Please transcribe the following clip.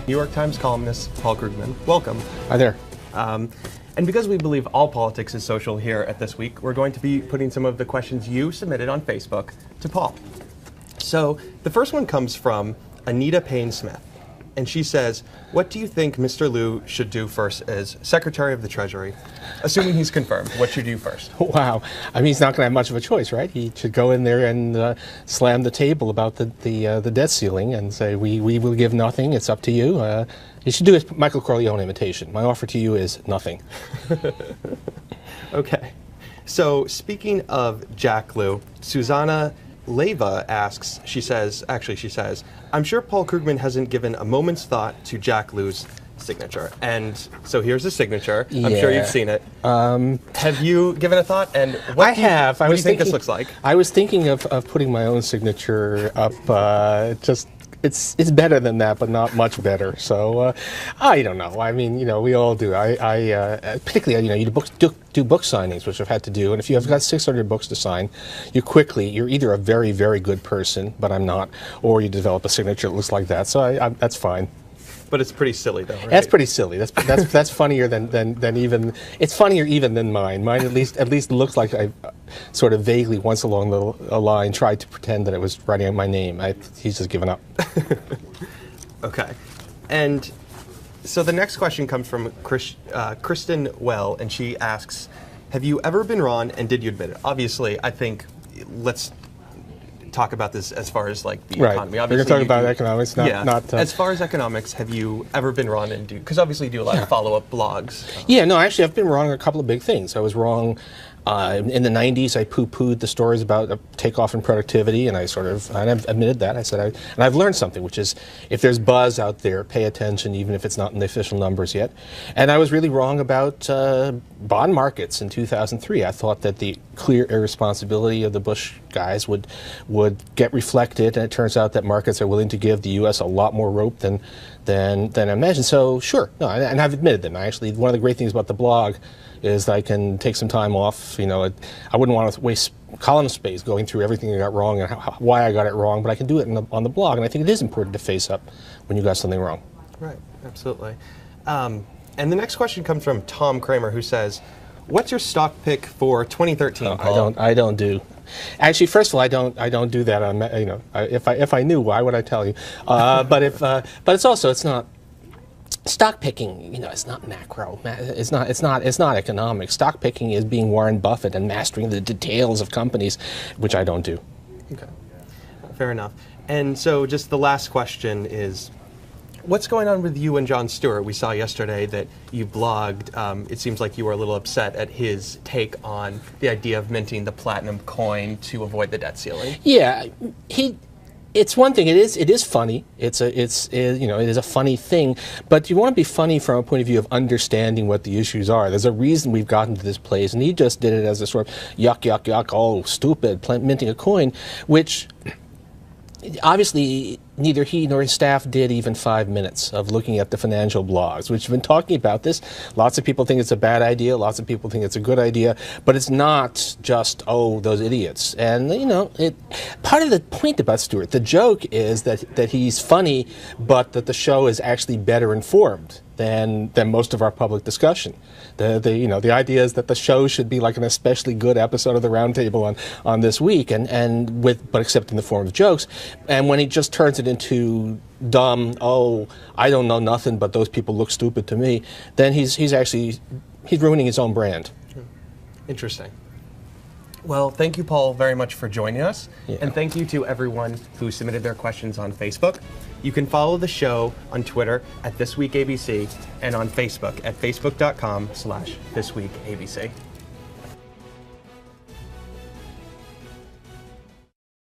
New York Times columnist Paul Krugman. Welcome. Hi there. And because we believe all politics is social here at This Week, we're going to be putting some of the questions you submitted on Facebook to Paul. So the first one comes from Anita Payne-Smith. And she says, what do you think Mr. Liu should do first as Secretary of the Treasury? Assuming he's confirmed, what should you do first? Wow. I mean, he's not going to have much of a choice, right? He should go in there and slam the table about the debt ceiling and say, we will give nothing, it's up to you. He should do his Michael Corleone imitation. My offer to you is nothing. Okay. So speaking of Jack Liu, Susanna Leva asks, she says, I'm sure Paul Krugman hasn't given a moment's thought to Jack Liu's signature. And so here's his signature. Yeah. I'm sure you've seen it. Have you given a thought? And what do you think this looks like? I was thinking of putting my own signature up. It's better than that, but not much better. So I don't know. I mean, we all do. Particularly, you do book signings, which I've had to do. And if you have got 600 books to sign, you're either a very, very good person, but I'm not, or you develop a signature that looks like that. So that's fine. But it's pretty silly, though, right? That's pretty silly. That's funnier than even. It's funnier even than mine. Mine at least looks like I sort of vaguely once along the line tried to pretend that it was writing out my name. He's just given up. Okay, and so the next question comes from Kristen Well, and she asks, "Have you ever been wrong, and did you admit it?" Obviously, I think let's talk about this as far as like the economy. Obviously, we're talking about economics, not as far as economics, have you ever been wrong and because obviously you do a lot of follow-up blogs. Yeah, no, actually I've been wrong on a couple of big things. I was wrong in the 90s. I poo-pooed the stories about takeoff in productivity, and I've admitted that. I said, and I've learned something, which is if there's buzz out there, pay attention, even if it's not in the official numbers yet. And I was really wrong about bond markets in 2003. I thought that the clear irresponsibility of the Bush guys would get reflected, and it turns out that markets are willing to give the U.S. a lot more rope than I imagined. So sure, no, and I've admitted them. Actually, one of the great things about the blog is that I can take some time off. I wouldn't want to waste column space going through everything I got wrong and why I got it wrong, but I can do it on the blog, and I think it is important to face up when you got something wrong. Right, absolutely. And the next question comes from Tom Kramer, who says, "What's your stock pick for 2013?" Paul? I don't do. Actually, first of all, I don't do that. If I knew, why would I tell you? But it's not. Stock picking, it's not macro. It's not economics. Stock picking is being Warren Buffett and mastering the details of companies, which I don't do. Okay, fair enough. And so, just the last question is, what's going on with you and Jon Stewart? We saw yesterday that you blogged. It seems like you were a little upset at his take on the idea of minting the platinum coin to avoid the debt ceiling. Yeah, it's one thing. It is funny. It is a funny thing. But you want to be funny from a point of view of understanding what the issues are. There's a reason we've gotten to this place, and he just did it as a sort of yuck, yuck, yuck. Oh, stupid, minting a coin, which obviously neither he nor his staff did even 5 minutes of looking at the financial blogs, which have been talking about this. Lots of people think it's a bad idea. Lots of people think it's a good idea. But it's not just, oh, those idiots. And, part of the point about Stewart, the joke is that he's funny, but that the show is actually better informed than most of our public discussion. The idea is that the show should be like an especially good episode of the Roundtable on This Week, but except in the form of jokes. And when he just turns it into dumb, oh, I don't know nothing, but those people look stupid to me, then he's ruining his own brand. Interesting. Well, thank you, Paul, very much for joining us. Yeah. And thank you to everyone who submitted their questions on Facebook. You can follow the show on Twitter at ThisWeekABC and on Facebook at facebook.com/ThisWeekABC.